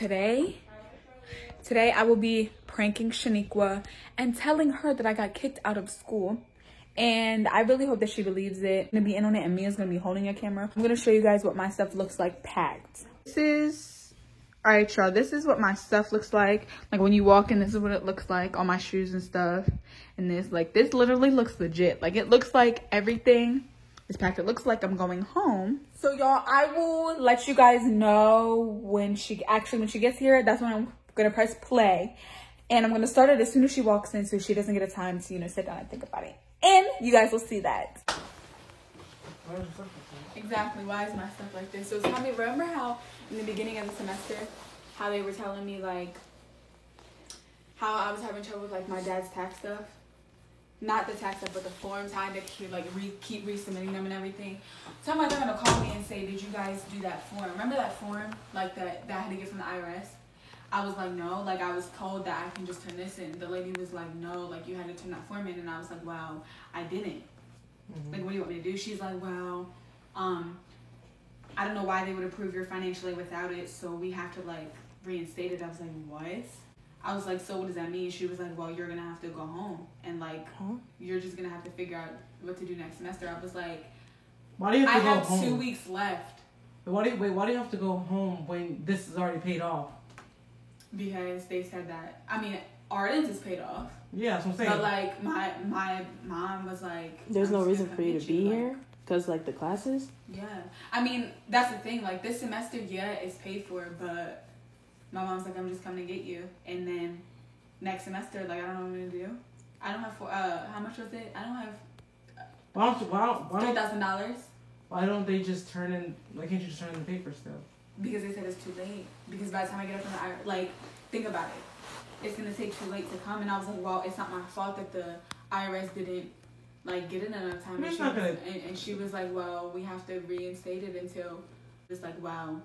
today I will be pranking Shaniqua and telling her that I got kicked out of school. And I really hope that she believes it. I'm gonna be in on it, and Mia's gonna be holding a camera. I'm gonna show you guys what my stuff looks like packed. All right, y'all, this is what my stuff looks like. Like when you walk in, this is what it looks like, all my shoes and stuff. And this literally looks legit. Like it looks like everything is packed. It looks like I'm going home. So y'all, I will let you guys know when she gets here. That's when I'm gonna press play. And I'm gonna start it as soon as she walks in, so she doesn't get a time to, sit down and think about it. And you guys will see that. Exactly. Why is my stuff like this? So tell me, remember how in the beginning of the semester, how they were telling me like how I was having trouble with like my dad's tax stuff? Not the tax stuff, but the forms. How I had to keep resubmitting them and everything. So I'm like, they're gonna call me and say, did you guys do that form? Remember that form like that I had to get from the IRS? I was like, no, like I was told that I can just turn this in. The lady was like, no, like you had to turn that form in. And I was like, well, I didn't. Like, what do you want me to do? She's like, well, I don't know why they would approve your financial aid without it, so we have to like reinstate it. I was like, what? I was like, so what does that mean? She was like, well, you're gonna have to go home and like you're just gonna have to figure out what to do next semester. I was like, why do you have to I go have home? 2 weeks left. Why do you have to go home when this is already paid off? Because they said that, I mean, Ardens is paid off. Yeah, that's what I'm saying. But like my mom was like, there's no reason for you to be here because like the classes. Yeah, I mean that's the thing. Like this semester, yeah, it's paid for, but my mom's like, I'm just coming to get you, and then next semester, like I don't know what I'm gonna do. I don't have how much was it? I don't have $3,000. Why don't they just turn in? Why can't you just turn in the paper still? Because they said it's too late. Because by the time I get up from the like, think about it. It's gonna take too late to come, and I was like, well, it's not my fault that the IRS didn't like get it in enough time. And she was like, well, we have to reinstate it until it's like, wow,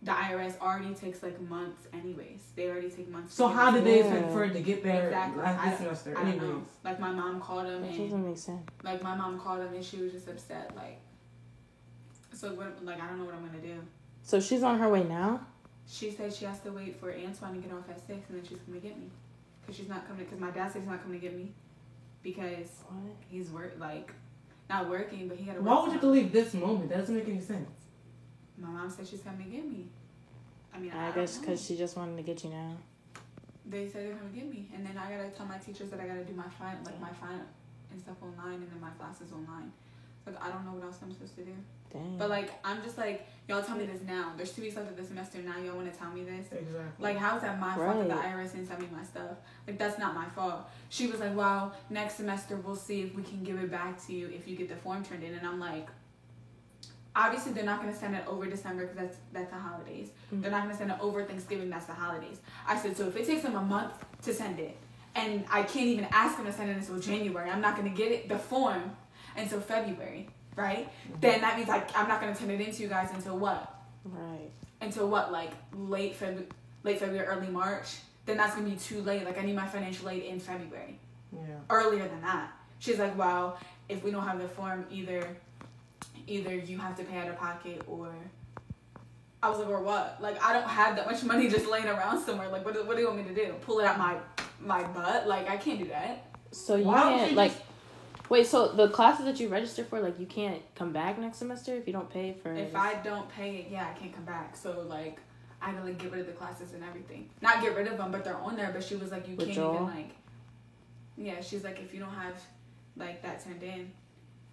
the IRS already takes like months anyways. They already take months. So how did they expect for it to get there last semester? I don't know. Like my mom called them. That doesn't make sense. Like my mom called them and she was just upset. Like, so what, like I don't know what I'm gonna do. So she's on her way now. She said she has to wait for Antoine to get off at 6 and then she's going to get me. Because she's not coming, because my dad says he's not coming to get me. Because he's not working, but he got to work. Why would you believe this moment? That doesn't make any sense. My mom said she's coming to get me. I mean, I guess because she just wanted to get you now. They said they're going to get me. And then I got to tell my teachers that I got to do my final and stuff online and then my classes online. Like, I don't know what else I'm supposed to do. Dang. But, like, I'm just like, y'all tell me this now. There's 2 weeks left of the semester. Now y'all want to tell me this? Exactly. Like, how is that my fault that the IRS didn't send me my stuff? Like, that's not my fault. She was like, well, next semester we'll see if we can give it back to you if you get the form turned in. And I'm like, obviously they're not going to send it over December because that's the holidays. Mm-hmm. They're not going to send it over Thanksgiving. That's the holidays. I said, so if it takes them a month to send it, and I can't even ask them to send it until January, I'm not going to get it, the form, until February. Right? Mm-hmm. Then that means I'm not going to turn it into you guys until what? Right. Until what? Like late February, early March? Then that's going to be too late. Like I need my financial aid in February. Yeah. Earlier than that. She's like, well, if we don't have the form, either you have to pay out of pocket or... I was like, or what? Like I don't have that much money just laying around somewhere. Like what do you want me to do? Pull it out my butt? Like I can't do that. So you can't like... Wait, so the classes that you register for, like, you can't come back next semester if you don't pay for it? If I don't pay it, yeah, I can't come back. So, like, I gotta, like, get rid of the classes and everything. Not get rid of them, but they're on there. But she was like, you can't even, like... Yeah, she's like, if you don't have, like, that turned in,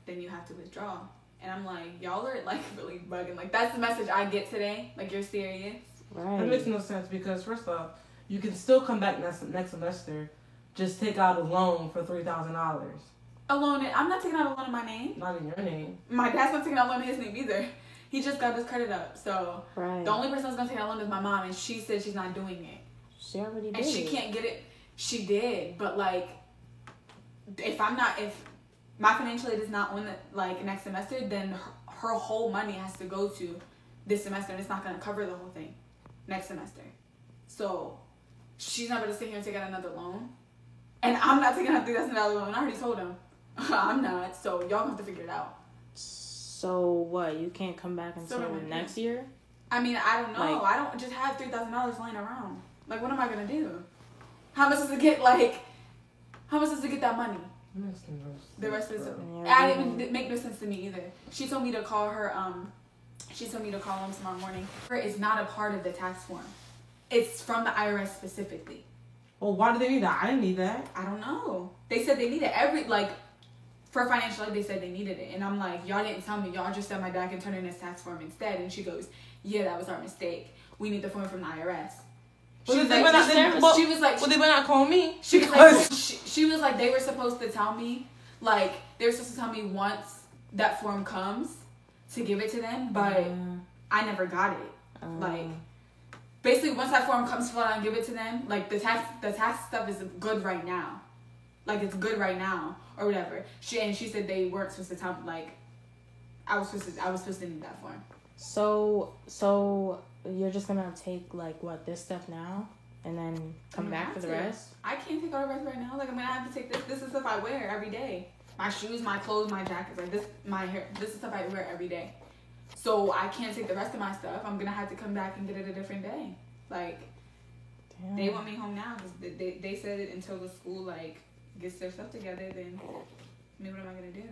then you have to withdraw. And I'm like, y'all are, like, really bugging. Like, that's the message I get today. Like, you're serious? Right. That makes no sense because, first off, you can still come back next semester. Just take out a loan for $3,000. A loan? I'm not taking out a loan in my name. Not in your name. My dad's not taking out a loan in his name either. He just got his credit up. So the only person that's going to take out a loan is my mom. And she said she's not doing it. She already did. And she can't get it. She did. But, like, if my financial aid is not on, next semester, then her whole money has to go to this semester. And it's not going to cover the whole thing next semester. So she's not going to sit here and take out another loan. And I'm not taking out $3,000 loan. I already told him. I'm not. So y'all have to figure it out. So what? You can't come back until next year? I mean, I don't know. Like- I don't just have $3,000 lying around. Like, what am I gonna do? How am I supposed to get like? How am I supposed to get that money? The rest of it. Yeah, It didn't make no sense to me either. She told me to call her. She told me to call them tomorrow morning. It's not a part of the tax form. It's from the IRS specifically. Well, why do they need that? I didn't need that. I don't know. They said they needed for financial aid. They said they needed it, and I'm like, y'all didn't tell me. Y'all just said my dad can turn in his tax form instead. And she goes, yeah, that was our mistake. We need the form from the IRS. She was like, well, they better not call me. She was like, she was like, they were supposed to tell me, like, they were supposed to tell me once that form comes to give it to them, but I never got it. Like, basically, once that form comes, fill out and give it to them. Like, the tax stuff is good right now. Like, it's good right now or whatever. She said they weren't supposed to tell me. Like, I was supposed to need that form. So you're just gonna take like what this stuff now and then come back for the rest? I can't take all the rest right now. Like, I'm gonna have to take this. This is stuff I wear every day. My shoes, my clothes, my jackets, like this, my hair. This is stuff I wear every day. So I can't take the rest of my stuff. I'm gonna have to come back and get it a different day. Like, Damn. they want me home now because they said it until the school like gets their stuff together. Then, I mean, what am I gonna do?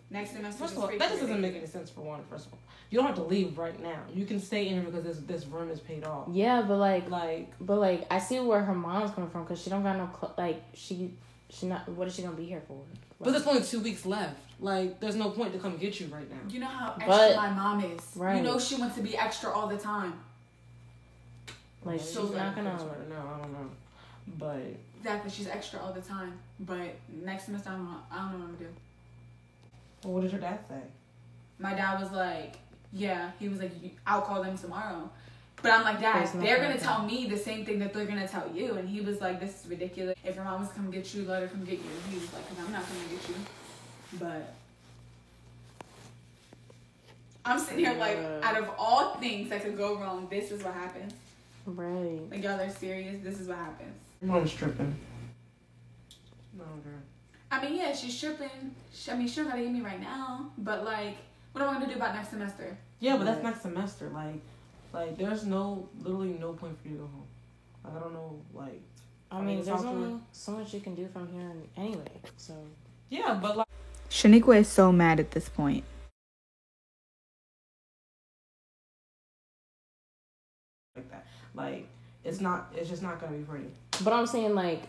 Next semester. First of all, that just doesn't make any sense for one. First of all, you don't have to leave right now. You can stay in here because this room is paid off. Yeah, but like I see where her mom's coming from because she don't got no she not. What is she gonna be here for? But there's only 2 weeks left. Like, there's no point to come get you right now. You know how extra my mom is. Right. You know she wants to be extra all the time. Like, So she's not gonna. No, I don't know. But Exactly, she's extra all the time. But next semester, I don't know what I'm gonna do. well, what did your dad say? My dad was like, yeah, he was like, I'll call them tomorrow. But I'm like, Dad, they're going to tell me the same thing that they're going to tell you. And he was like, this is ridiculous. If your mom was to come get you, let her come get you. He was like, because I'm not coming to get you. But I'm sitting here like, out of all things that could go wrong, this is what happens. Right. Like, y'all are serious. This is what happens. Your mom's tripping. No, girl. I mean, yeah, she's tripping. She don't got to get me right now. But, like, what am I going to do about next semester? Yeah, but that's next semester. Like, there's literally no point for you to go home. Like, I don't know, like... I mean, there's only so much you can do from here anyway, so... Yeah, but, like... Shaniqua is so mad at this point. Like that. Like, it's just not gonna be pretty. But I'm saying, like,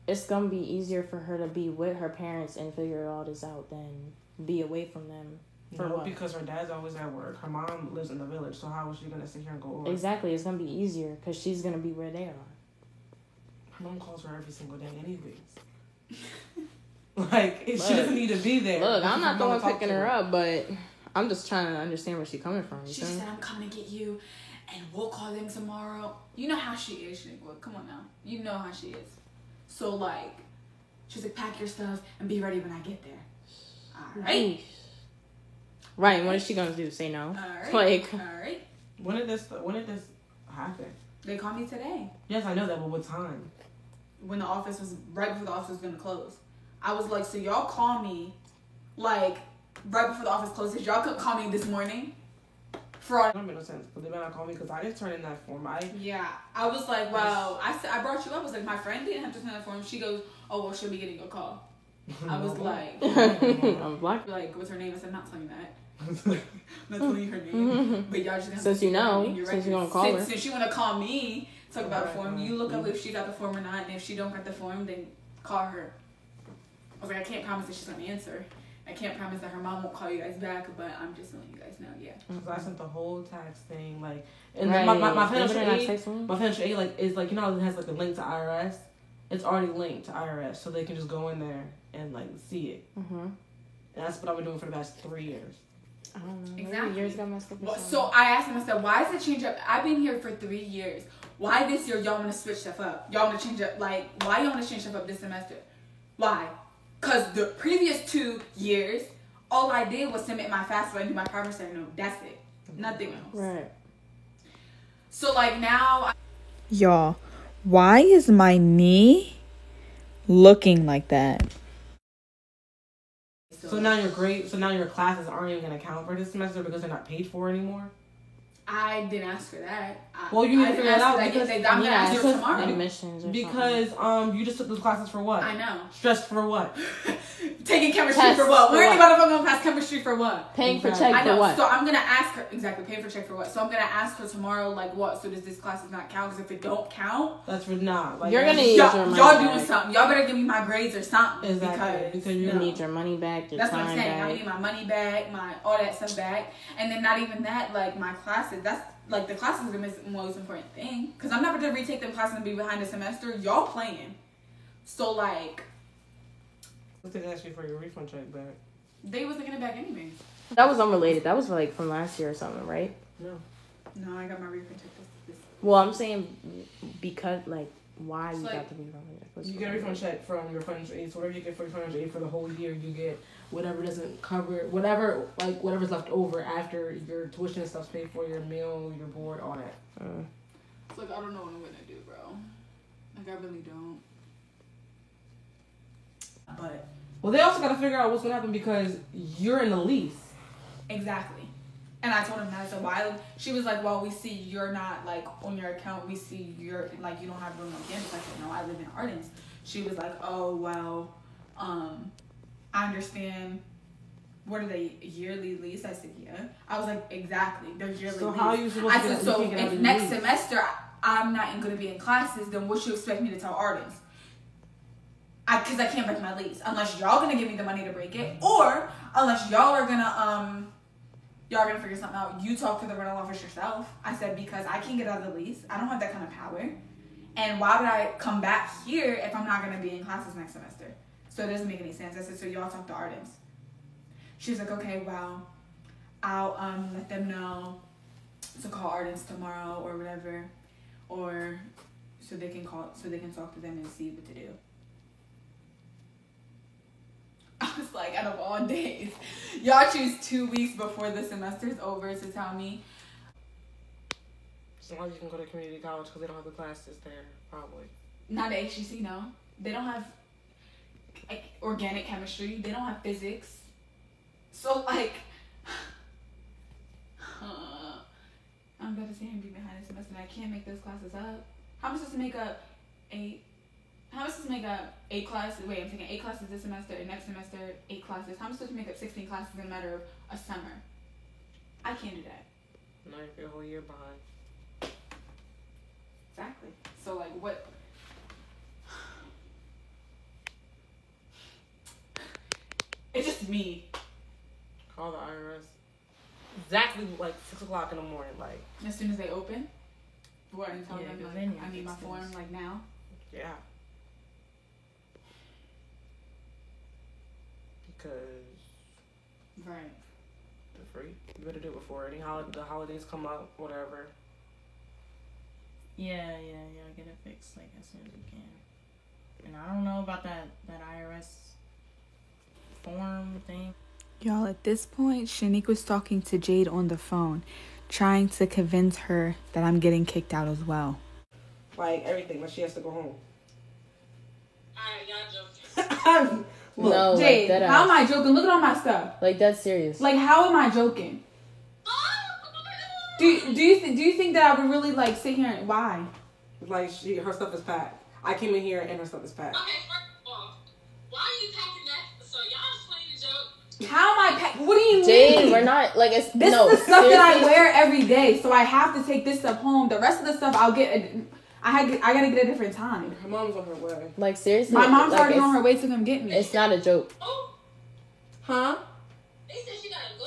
it's gonna be easier for her to be with her parents and figure all this out than be away from them. For what? Because her dad's always at work. Her mom lives in the village, so how is she gonna sit here and go over? Exactly, it's gonna be easier because she's gonna be where they are. Her mom calls her every single day anyways. Like, she doesn't need to be there. Look, I'm not the one picking her up, but I'm just trying to understand where she's coming from. She said, I'm coming to get you, and we'll call them tomorrow. You know how she is, Shaniqua. Come on now. You know how she is. So, like, she's like, pack your stuff and be ready when I get there. All right. Right, and what is she gonna do? Say no? All right. Like, all right. When did this happen? They called me today. Yes, I know that, but what time? When the office was, right before the office was gonna close. I was like, so y'all call me, like, right before the office closes. Y'all couldn't call me this morning? For all... That don't make no sense, because they better not call me, because I didn't turn in that form. Yeah, I was like, well, I brought you up. I was like, my friend didn't have to turn that form. She goes, oh, well, she'll be getting a call. I was like, I'm black. Like, what's her name? I said, I'm not telling you that. I'm not telling you her name. But y'all just gonna Since you know, since you're gonna call her. Since you wanna call me, talk about a form, you look up if she got the form or not, and if she don't got the form, then call her. I was like, I can't promise that she's gonna answer. I can't promise that her mom won't call you guys back, but I'm just letting you guys know, yeah. Because I sent the whole tax thing, like, and right. my financial aid, like, is like, you know, it has like a link to IRS. It's already linked to IRS, so they can just go in there and like see it. Mm-hmm. And that's what I've been doing for the past 3 years. I don't know. Exactly. Maybe yours got messed up. Well, so I asked him, I said, why is it change up? I've been here for 3 years. Why this year y'all want to switch stuff up? Y'all want to change up, like, why y'all want to change stuff up this semester? Why? Because the previous 2 years, all I did was submit my FAFSA and do my promissory note. That's it. Nothing else. Right. So, like, now... Y'all, why is my knee looking like that? So now your classes aren't even going to count for this semester because they're not paid for anymore? I didn't ask for that. Well, you need to figure it out because I'm gonna Yeah, ask her because tomorrow. admissions or Because you just took those classes for what? I know. Stressed for what? Taking chemistry Tests for what? for We're what? about to fucking pass chemistry for what? Paying for Exactly. check I know. for what? So I'm gonna ask her exactly. Paying for check for what? So I'm gonna ask her tomorrow. Like what? So does this classes not count? Because if it don't count, That's for not. Like, You're gonna that's- need your money y'all doing back. something. Y'all better give me my grades or something. Exactly. Because You you need your money back, your That's what I'm time saying. I back. need my money back, my all that stuff back, and then not even that. Like my classes. That's like the classes are the most important thing. Because I'm not going to retake them classes and be behind a semester. Y'all playing. So like, I think ask you for your refund check back. they wasn't getting it back anyways. That was unrelated. That was like from last year or something, right? No. No, I got my refund check this. Well, I'm saying because like why you It's got like- the refund check? What's You the get a refund check from your financial aid. So whatever you get for your financial aid for the whole year, you get whatever doesn't cover whatever's left over after your tuition and stuff's paid for, your meal, your board, all that. It's like I don't know what I'm gonna do, bro. Like I really don't. But Well, they also got to figure out what's gonna happen because you're in the lease. exactly. And I told him that. I said, why? She was like, well, we see you're not, like, on your account. We see you're, like, you don't have room on campus. I said, no, I live in Ardens. She was like, oh, well, I understand. What are they, yearly lease? I said, yeah. I was like, exactly. They're yearly So lease. how are you supposed I to said, get- so you can't get out if of next your lease? semester I'm not going to be in classes, then what you expect me to tell Ardens? Because I can't break my lease. Unless y'all going to give me the money to break it. Or unless y'all are going to, y'all are gonna figure something out. You talk to the rental office yourself. I said, because I can't get out of the lease. I don't have that kind of power. And why would I come back here if I'm not gonna be in classes next semester? So it doesn't make any sense. I said, so y'all talk to Ardens. She's like, okay, well, I'll let them know to call Ardens tomorrow or whatever. Or so they can talk to them and see what to do. I was like, out of all days, y'all choose 2 weeks before the semester's over to tell me. As long as you can go to community college because they don't have the classes there, probably. Not at HGC, no. They don't have like organic chemistry. They don't have physics. So like, I'm about to say I'm be behind a semester and I can't make those classes up. How am I supposed to make up 8? How am I supposed to make up 8 classes? Wait, I'm taking 8 classes this semester and next semester 8 classes. How am I supposed to make up 16 classes in a matter of a summer? I can't do that. Now you're a whole year behind. Exactly. So like what? It's just me. Call the IRS. Exactly like 6 o'clock in the morning, like. As soon as they open, what and tell Yeah, them because like then you I need my fix form this. like now. Yeah. Because Right. they're free. You better do it before the holidays come up, whatever. Yeah, get it fixed like as soon as you can. And I don't know about that IRS form thing. Y'all, at this point, Shanique was talking to Jade on the phone, trying to convince her that I'm getting kicked out as well. Like everything, but she has to go home. Alright, y'all joking. Look, No, Jade, like that. how am I joking? Look at all my stuff. Like that's serious. Like how am I joking? Do you think that I would really like sit here and why? like her stuff is packed. I came in here and her stuff is packed. Okay, first of all, why are you packing that? So y'all playing a joke. How am I What do you Jade, mean? we're not like it's This no, is the stuff that I seriously. wear every day, so I have to take this stuff home. The rest of the stuff I'll get. I gotta get a different time. Her mom's on her way. Like seriously, My mom's like, already it's- on her way to come get me. It's not a joke. Oh, Huh? they said she gotta go?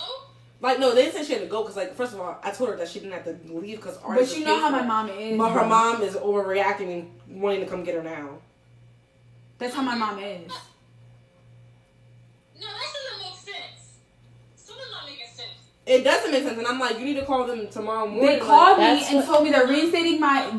Like, no, they didn't say she had to go because, like, first of all, I told her that she didn't have to leave because But you know how my mom is. But her bro. mom is overreacting and wanting to come get her now. That's how my mom is. No, that doesn't make sense. Something's not making sense. It doesn't make sense, and I'm like, you need to call them tomorrow morning. They called me That's and what- told me they're reinstating my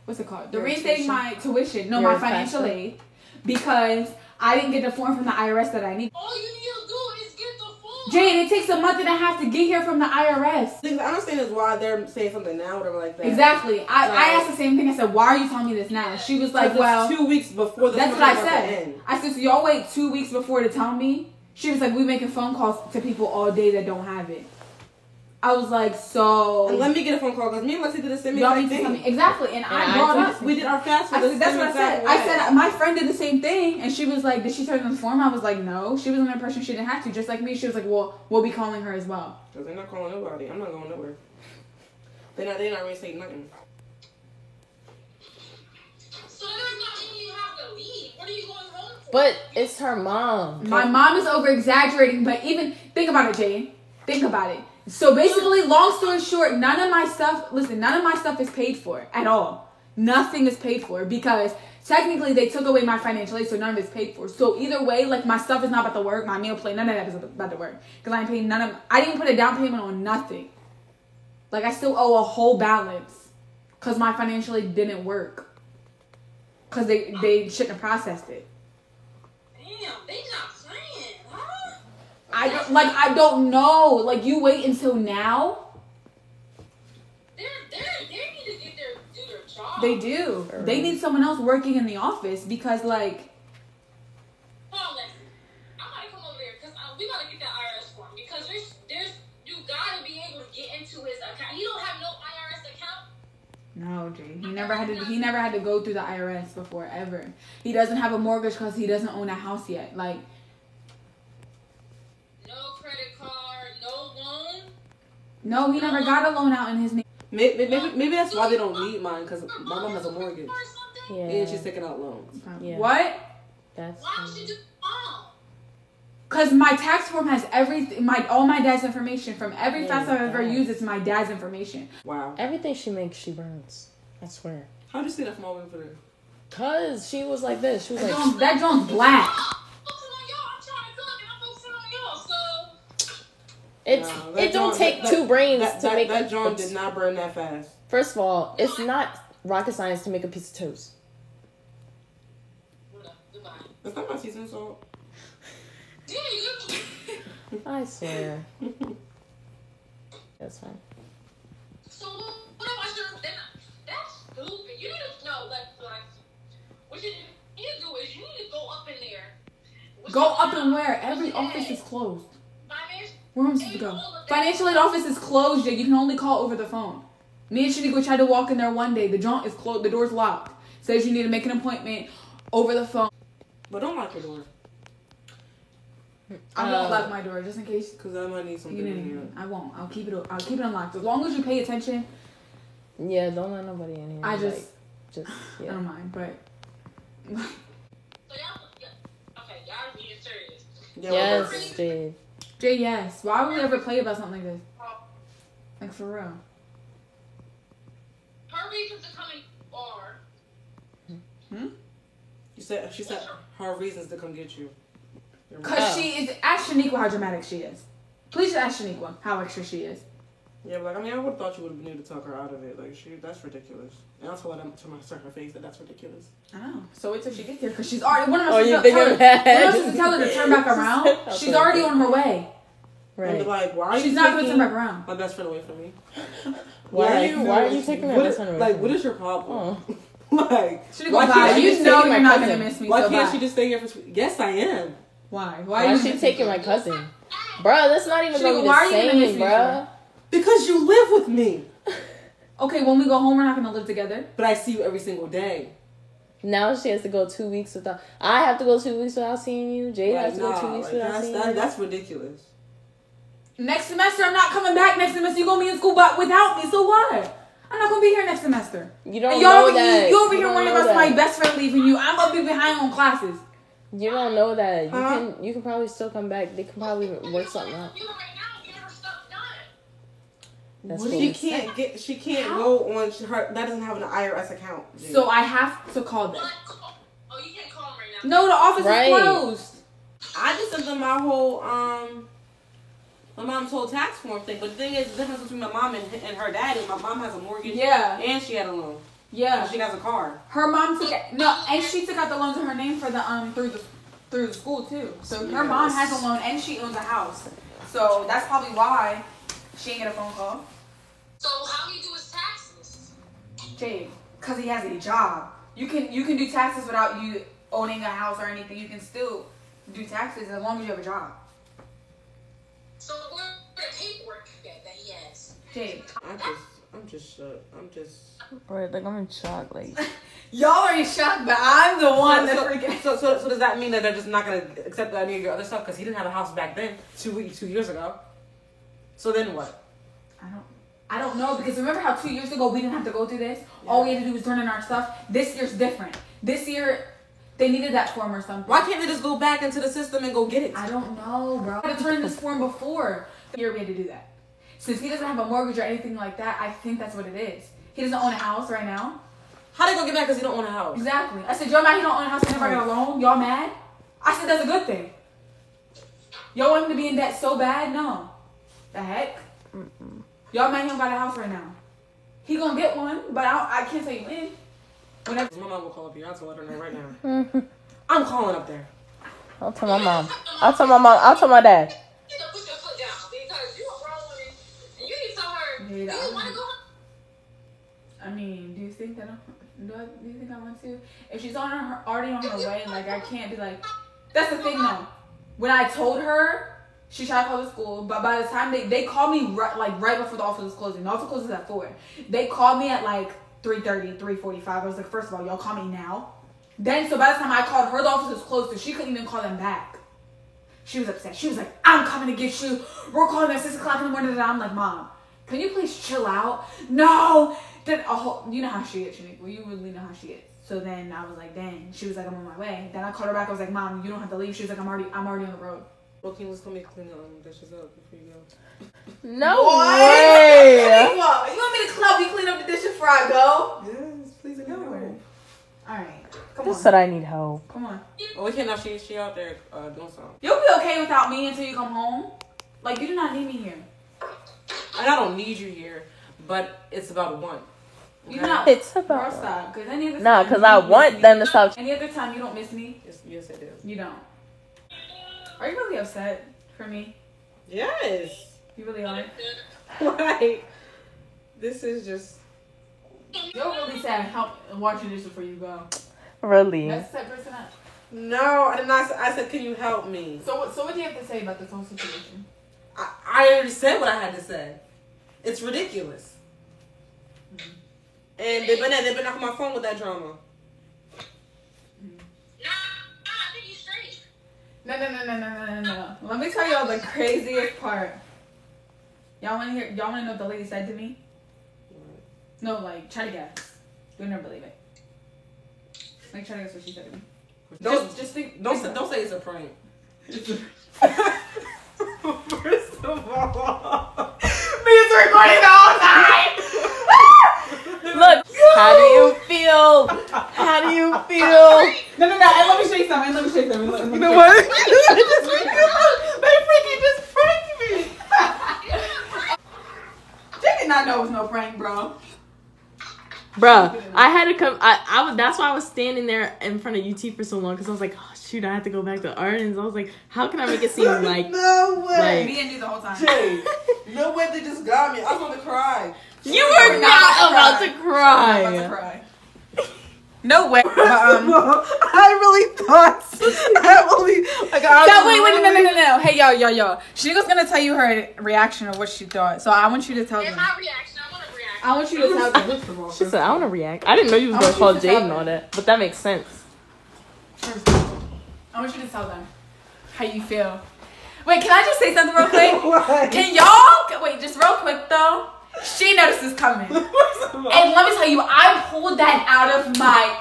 what's it called? They're Your reinstating tuition? my tuition. No, Your my financial FAFSA? aid. Because I didn't get the form from the IRS that I need. All you need to do is get the form. Jade, it takes a month and a half to get here from the IRS. Things I understand is why they're saying something now, or whatever like that. Exactly. I Right. asked the same thing. I said, why are you telling me this now? She was like, Because well, it's 2 weeks before the that's what I semester's about to said. end. I said, so y'all wait 2 weeks before to tell me? She was like, we making phone calls to people all day that don't have it. I was like, so. And let me get a phone call because me and Lexi did the same Y'all exact need to tell me thing. exactly, and I brought up. We did our fast food. That's what I said. I said my friend did the same thing, and she was like, "Did she turn in the form?" I was like, "No." She was under the impression she didn't have to, just like me. She was like, "Well, we'll be calling her as well." Because they're not calling nobody. I'm not going nowhere. They're not really saying nothing. So that does not mean you have to leave. What are you going home for? But it's her mom. My mom is over exaggerating, but even think about it, Jane. Think about it. So basically, long story short, none of my stuff is paid for at all. Nothing is paid for because technically they took away my financial aid, so none of it's paid for. So either way, like my stuff is not about to work, my meal plate, none of that is about to work because I ain't paying I didn't put a down payment on nothing. Like I still owe a whole balance because my financial aid didn't work because they shouldn't have processed it. Damn, they not playing, huh? I don't know. Like you wait until now. They need to do their job. They do. They need someone else working in the office because like. Hold on, Lexi. I might come over there because we gotta get that IRS form because there's you gotta be able to get into his account. He don't have no IRS account. No, Jay. He never had to go through the IRS before ever. He doesn't have a mortgage because he doesn't own a house yet. Like. No credit card, no loan. No, he never got a loan out in his name. Maybe that's why they don't need mine because my mom has a mortgage. Or something? Yeah. And she's taking out loans. Yeah. What? That's Why don't you do mom? Cause my tax form has everything, all my dad's information from every Yeah, fast I've ever yes. used. It's my dad's information. Wow. everything she makes, she burns. I swear. How'd you see that from all the way over there? Cause she was like this. She was like, That joint's black. Focusing on y'all. I'm trying to cook and I'm focusing on y'all. So it's Nah, that it don't John- take that- two brains That to make that John did not burn that fast. First of all, it's not rocket science to make a piece of toast. goodbye. That's not my seasoning salt. Yeah, you. I swear. That's fine. So what about your? That's stupid. You need to know, like, what you need to do is you need to go up in there. Go up and where? Every office is closed. Where am I supposed to go? Financial aid office is closed, Jay. You can only call over the phone. Me and Shaniqua tried to walk in there one day. The joint is closed. The door's locked. Says you need to make an appointment over the phone. But don't lock your door. I won't lock my door just in case. Because I might need something You in here. know, I won't. I'll keep it unlocked as long as you pay attention. Yeah, don't let nobody in here. I like, just just I yeah. don't mind, but So y'all, okay, y'all being serious. Yeah, Yes, Jade. Jay, yes. Why would we ever play about something like this? Like for real. Her reasons to come in are. She said her reasons to come get you. Cause she is. Ask Shaniqua how dramatic she is. Please ask Shaniqua how extra she is. Yeah, but like, I mean, I would have thought you would have been able to talk her out of it. Like, that's ridiculous. And I'll tell her to her face that's ridiculous. I know. So wait till she gets here, cause she's already. What am I Oh, supposed you to think tell her? of that? What am I supposed to tell her to turn back around? Okay. She's already on her way. And Right. be like, why are you She's not gonna taking turn back around. my best friend away from me? Why are you taking her best friend away Like, from what me? is your problem? Oh. Like, Shaniqua, why bye. can't she You just know taking you're my not cousin? gonna miss me. why so can't bye. she just stay here for? Yes, I am. Why? Why are is you she taking my cousin? Bruh, that's not even Shaniqua, gonna be why are the you gonna miss same, me bruh. Because you live with me. Okay, when we go home, we're not gonna live together. But I see you every single day. Now she has to go 2 weeks without. I have to go 2 weeks without seeing you. Jade Like, has to go 2 weeks like, without seeing you. that's ridiculous. Next semester, I'm not coming back. Next semester, you're gonna be in school without me. So what? I'm not gonna be here next semester. You don't And know that. You over here don't worrying know about my that. best friend leaving you. I'm gonna be behind on classes. You don't know that. Huh? You can probably still come back. They can probably work something out. You right now, get her stuff done. That's What what do you we- She can't go on her. That doesn't have an IRS account. Dude. So I have to call them. Oh, you can't call him right now. No, the office Right. is closed. I just sent them my whole my mom's whole tax form thing. But the thing is, the difference between my mom and her dad is my mom has a mortgage. Yeah. And she had a loan. Yeah. She has a car. Her mom took and she took out the loans in her name for the through the school too. So her mom has a loan and she owns a house. So that's probably why she didn't get a phone call. So how do you do his taxes? Jade, cause he has a job. You can do taxes without you owning a house or anything. You can still do taxes as long as you have a job. So where's the paperwork that he has? Jade. I'm just shook. Right, like I'm in shock. Like Y'all are in shock, but I'm the one that freaking. So does that mean that they're just not gonna accept any of your other stuff because he didn't have a house back then 2 years ago? So then what? I don't know, because remember how 2 years ago we didn't have to go through this? Yeah. All we had to do was turn in our stuff. This year's different. This year they needed that form or something. Why can't they just go back into the system and go get it? I don't know, bro. I had to turn in this form before. Year we had to do that. Since he doesn't have a mortgage or anything like that, I think that's what it is. He doesn't own a house right now. How they gonna get back because he don't own a house? Exactly. I said, y'all mad he don't own a house and never got a loan? Y'all mad? I said, that's a good thing. Y'all want him to be in debt so bad? No. The heck? Mm-mm. Y'all mad he don't got a house right now. He gonna get one, but I can't tell you when. Whenever. My mom will call up here. I'll tell her no right now. I'm calling up there. I'll tell my mom. I'll tell my mom. I'll tell my dad. You need to put your foot down because you're a grown woman and you need to tell her, do you want to go home? I mean, do you think that do you think I want to? If she's already on her way, like I can't be like. That's the thing though. When I told her, she tried to call the school, but by the time they called me right before the office was closing. The office closes at 4. They called me at like 3:30, 3:45. I was like, first of all, y'all call me now. Then so by the time I called her, the office was closed, so she couldn't even call them back. She was upset. She was like, I'm coming to get you. We're calling at 6 o'clock in the morning. And I'm like, Mom, can you please chill out? No. Then you know how she is, Shaniqua. You really know how she is. So then I was like, dang. She was like, I'm on my way. Then I called her back. I was like, Mom, you don't have to leave. She was like, I'm already on the road. Well, can you just come and clean the dishes up before you go? No what? way. You want me to help you clean up the dishes before I go? Yes, please. No. All right. Come Just on. said I need help. Come on. Oh, we can't now. She out there doing something. You'll be okay without me until you come home. Like, you do not need me here. And I don't need you here, but it's about a want. Okay? You not. It's about. Girl, stop. Because any other No, time because you I don't want miss them me. to stop. Any other time you don't miss me? Yes, I do. You don't. Are you really upset for me? Yes. You really are? Like, this is just. You're really sad. Help watching this before you go. Really? That's that person up. No, I did not. I said, can you help me? So what do you have to say about this whole situation? I already said what I had to say. It's ridiculous. Mm-hmm. And they've been off my phone with that drama. I think he's straight. No. Let me tell y'all the craziest part. Y'all want to know what the lady said to me? What? No, like, try to guess. You'll never believe it. Like, try to guess what she said to me. Just think. Don't say it's a prank. First of all, Me's recording the whole time. Look, how do you feel? How do you feel? No. And let me show you something. You know what? They freaking just pranked me. She did not know it was no prank, bro. Bruh, I had to come. I that's why I was standing there in front of UT for so long, because I was like, oh shoot, I had to go back to Arden's. I was like, how can I make it seem like no way? Me and you the whole time. Jay, no way they just got me. I was about to cry. You were not about to cry. No way. I really thought. No. Hey, y'all. She was gonna tell you her reaction of what she thought. So I want you to tell them. And my reaction, I want to react. I want you to tell them. She said, I want to react. I didn't know you was going to call Jaden all that, but that makes sense. I want you to tell them how you feel. Wait, can I just say something real quick? What? Can y'all wait just real quick though? She noticed this coming. And let me tell you, I pulled that out of my,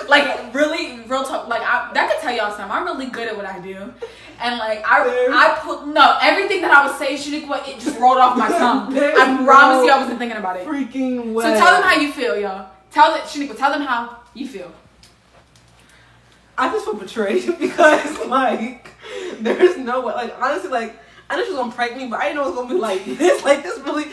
like, really, real talk. Like, that could tell y'all something. I'm really good at what I do. And, like, I put, no, everything that I was saying, Shaniqua, it just rolled off my tongue. I promise you I wasn't thinking about it. Freaking way. So tell them how you feel, y'all. Shaniqua, tell them how you feel. I just feel betrayed because, like, there's no way. Like, honestly, like, I knew she was gonna prank me, but I didn't know it was gonna be like this. Like, this really.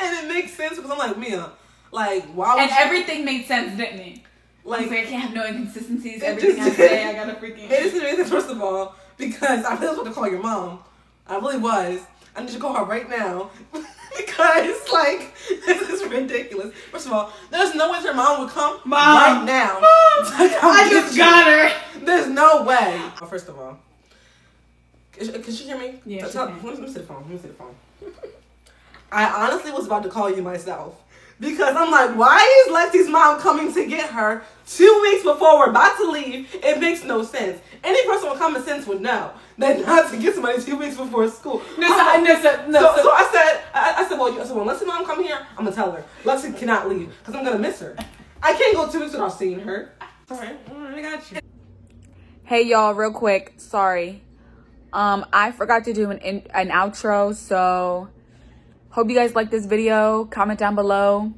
And it makes sense because I'm like, Mia, like, why would And everything made sense, didn't it? Like, I can't have no inconsistencies. Everything I just say, I gotta freaking. It just made sense, first of all, because I really was about to call your mom. I really was. I need to call her right now. Because, like, this is ridiculous. First of all, there's no way her mom would come right now. I just got her. There's no way. First of all, Can she hear me? Yeah, she Let can. me see the phone. Let me see the phone. I honestly was about to call you myself. Because I'm like, why is Lexi's mom coming to get her 2 weeks before we're about to leave? It makes no sense. Any person with common sense would know that not to get somebody 2 weeks before school. So I said, well, when Lexi's mom come here, I'm gonna tell her Lexi cannot leave because I'm gonna miss her. I can't go 2 weeks without seeing her. All right, I got you. Hey y'all, real quick, sorry. I forgot to do an outro, so hope you guys like this video. Comment down below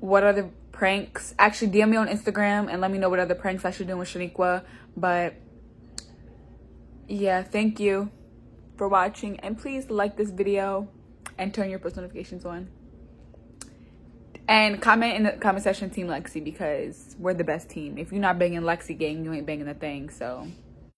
what other pranks. Actually, DM me on Instagram and let me know what other pranks I should do with Shaniqua. But yeah, thank you for watching, and please like this video and turn your post notifications on. And comment in the comment section Team Lexi, because we're the best team. If you're not banging Lexi gang, you ain't banging the thing. So